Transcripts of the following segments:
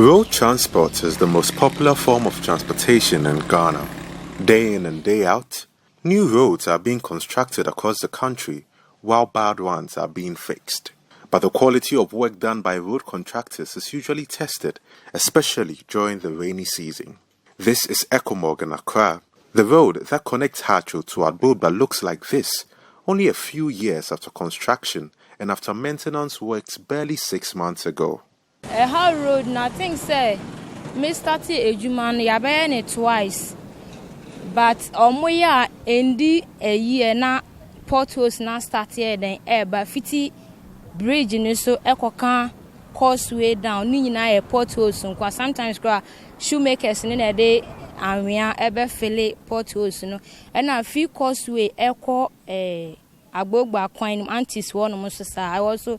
Road transport is the most popular form of transportation in Ghana. Day in and day out, new roads are being constructed across the country while bad ones are being fixed. But the quality of work done by road contractors is usually tested, especially during the rainy season. This is Ecomog in Accra. The road that connects Hatcho to Adoba looks like this, only a few years after construction and after maintenance works barely 6 months ago. How road, nothing say, me started a human, yabe twice. But omoya endi a year na potholes na started then but 50 bridge ni so ekokan causeway down ni nyina e potholes nkwa sometimes shoemakers ni na dey anwea ebe fele potholes no and na free causeway eko agbogba kwan antis one mo so sa I also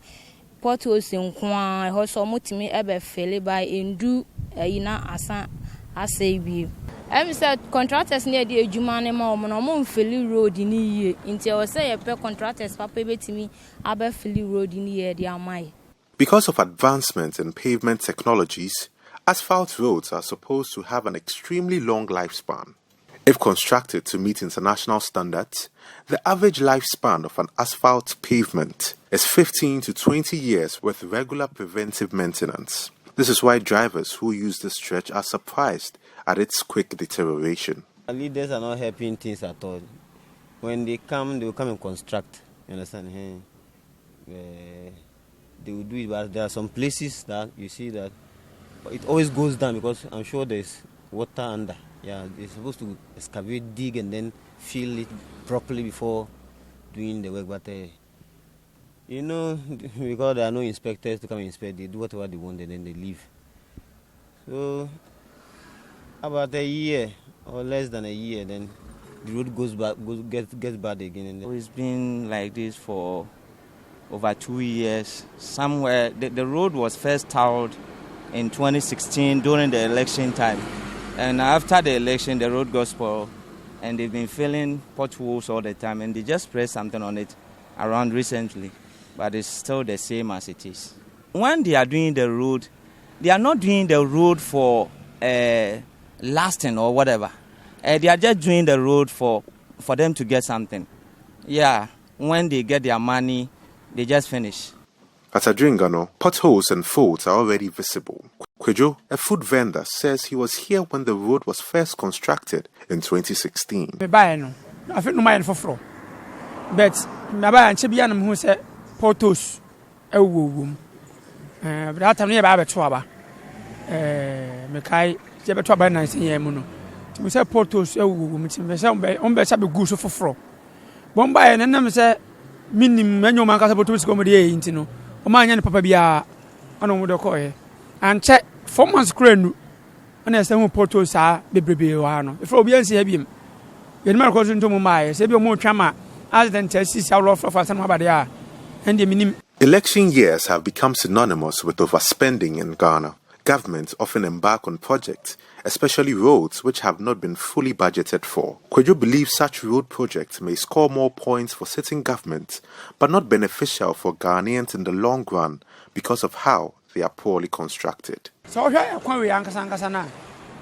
potholes nkwa also mutimi ebe fele by endu yina asa asebi. I said contractors near the Jumane mom no Philly road in ye until I say a per contractors papa betimi abe Philly road in ye the amai. Because of advancements in pavement technologies, asphalt roads are supposed to have an extremely long lifespan. If constructed to meet international standards, the average lifespan of an asphalt pavement is 15 to 20 years with regular preventive maintenance. This is why drivers who use this stretch are surprised at its quick deterioration. Leaders are not helping things at all. When they will come and construct. You understand? They will do it, but there are some places that you see that it always goes down because I'm sure there's water under. Yeah, they're supposed to excavate, dig, and then fill it properly before doing the work. But because there are no inspectors to come and inspect, they do whatever they want and then they leave. So about a year or less than a year, then the road gets bad again. It's been like this for over 2 years. Somewhere the road was first tarred in 2016 during the election time, and after the election, the road got spoiled, and they've been filling potholes all the time, and they just sprayed something on it around recently, but it's still the same as it is. When they are doing the road, they are not doing the road for lasting or whatever. They are just doing the road for them to get something. Yeah, when they get their money, they just finish. At Adringano, potholes and faults are already visible. Kwejo, a food vendor, says he was here when the road was first constructed in 2016. But potholes that time near Baba Twaba. Mekai, Jabba by 19 years. To say potholes, on Bessabi goose for fro. Bombay and then say, Minim, Manu Mancasa to come the Intino, or my young papa bia, on the coy, and check 4 months crane. And as some potholes are Bibriano. If Robian Sabium, the Marcos into Mumbai, Sabio more chama, as than Tessie, how rough of some Badia, and the minim. Election years have become synonymous with overspending in Ghana. Governments often embark on projects, especially roads which have not been fully budgeted for. Kwejo believes such road projects may score more points for sitting governments, but not beneficial for Ghanaians in the long run because of how they are poorly constructed. So here I we Ankasana.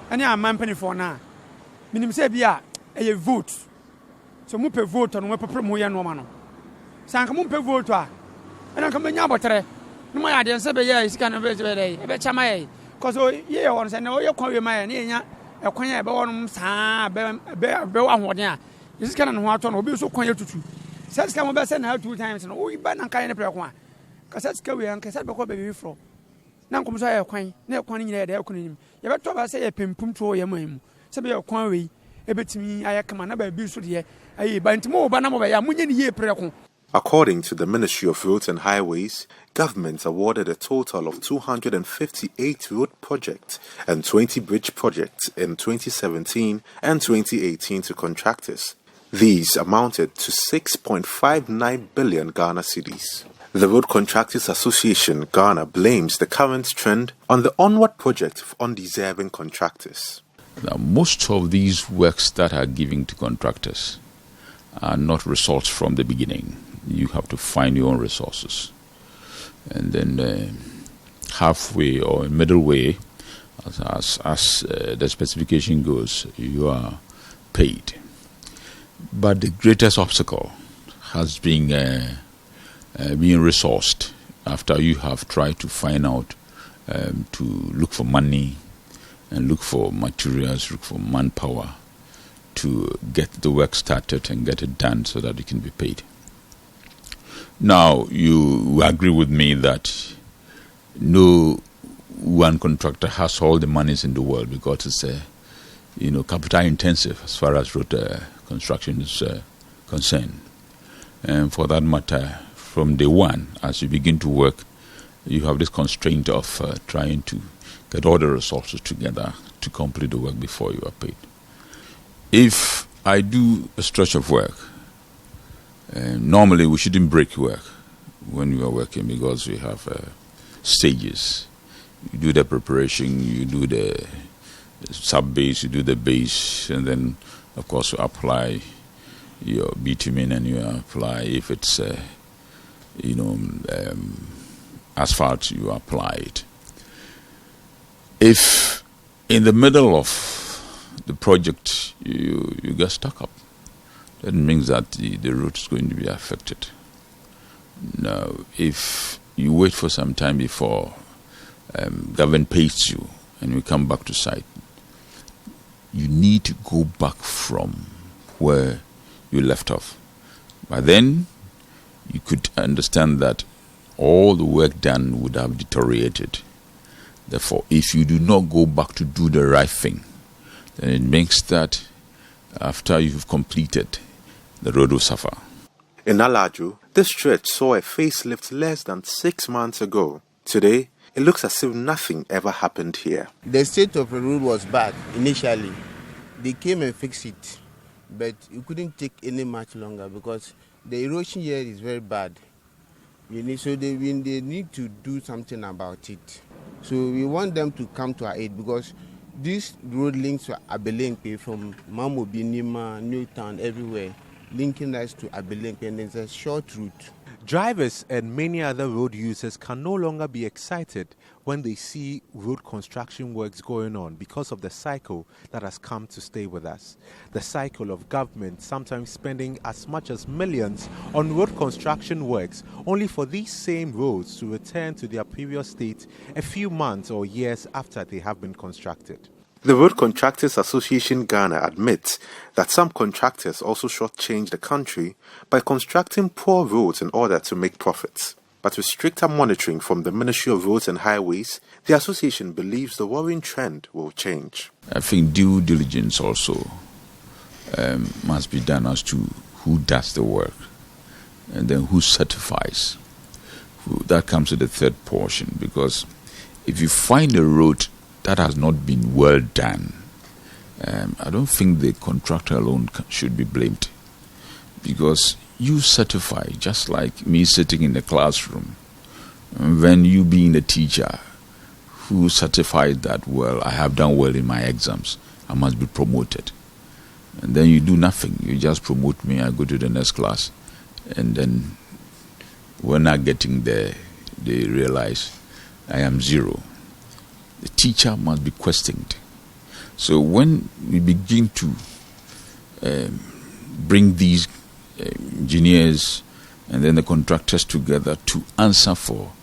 And I am man for now. Minim say bia a vote. So mupe vote on what promoya no mano. Sanka mupe vote. And I come in Yabotre. No my idea, say, is kind of very chama. Because ye on say, no, you call your man, a quanya, born, bear, one year. This kind of water will be so quiet to two. Such come over send her 2 times, and we ban and kind of prayer one. Because that's Kawi and Casabako baby fro. Now comes I a quine, no quine there, they couldn't him. You better to say a pim pum to your mum. Sabi a quine, a bit to me, I come another abuse to the air. But more banana, I am winning here prayer. According to the Ministry of Roads and Highways, governments awarded a total of 258 road projects and 20 bridge projects in 2017 and 2018 to contractors. These amounted to 6.59 billion Ghana cedis. The Road Contractors Association Ghana blames the current trend on the onward project of undeserving contractors. Now, most of these works that are given to contractors are not results from the beginning. You have to find your own resources. And then halfway or middle way, As the specification goes, you are paid. But the greatest obstacle has been being resourced after you have tried to find out, to look for money and look for materials, look for manpower to get the work started and get it done so that you can be paid. Now, you agree with me that no one contractor has all the monies in the world because it's capital intensive as far as road construction is concerned. And for that matter, from day one, as you begin to work, you have this constraint of trying to get all the resources together to complete the work before you are paid. If I do a stretch of work, normally we shouldn't break work when we are working because we have stages. You do the preparation, you do the sub-base, you do the base, and then, of course, you apply your bitumen and you apply, if it's, asphalt, you apply it. If in the middle of the project you get stuck up, that means that the route is going to be affected. Now, if you wait for some time before government pays you and you come back to site, you need to go back from where you left off. By then, you could understand that all the work done would have deteriorated. Therefore, if you do not go back to do the right thing, then it means that after you've completed, the road will suffer. In Alaju, this stretch saw a facelift less than 6 months ago. Today, it looks as if nothing ever happened here. The state of the road was bad initially. They came and fixed it, but it couldn't take any much longer because the erosion here is very bad. So they need to do something about it. So we want them to come to our aid because this road links to Abelenque from Mamobi, Nima, Newtown, everywhere, linking us to Abelenque, and it's a short route. Drivers and many other road users can no longer be excited when they see road construction works going on because of the cycle that has come to stay with us. The cycle of government sometimes spending as much as millions on road construction works only for these same roads to return to their previous state a few months or years after they have been constructed. The Road Contractors Association Ghana admits that some contractors also shortchange the country by constructing poor roads in order to make profits. But with stricter monitoring from the Ministry of Roads and Highways, the association believes the worrying trend will change. I think due diligence also must be done as to who does the work and then who certifies. That comes to the third portion, because if you find a road that has not been well done, I don't think the contractor alone should be blamed, because you certify, just like me sitting in the classroom, when you being the teacher who certified that, well, I have done well in my exams, I must be promoted. And then you do nothing, you just promote me, I go to the next class, and then when I'm getting there, they realize I am zero. The teacher must be questioned. So when we begin to bring these engineers and then the contractors together to answer for,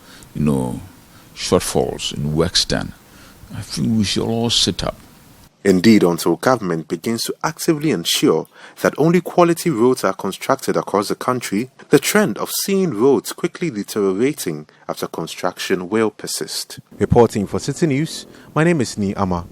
shortfalls in works done, I think we should all sit up. Indeed, until government begins to actively ensure that only quality roads are constructed across the country, the trend of seeing roads quickly deteriorating after construction will persist. Reporting for Citi News, my name is Ni Ama.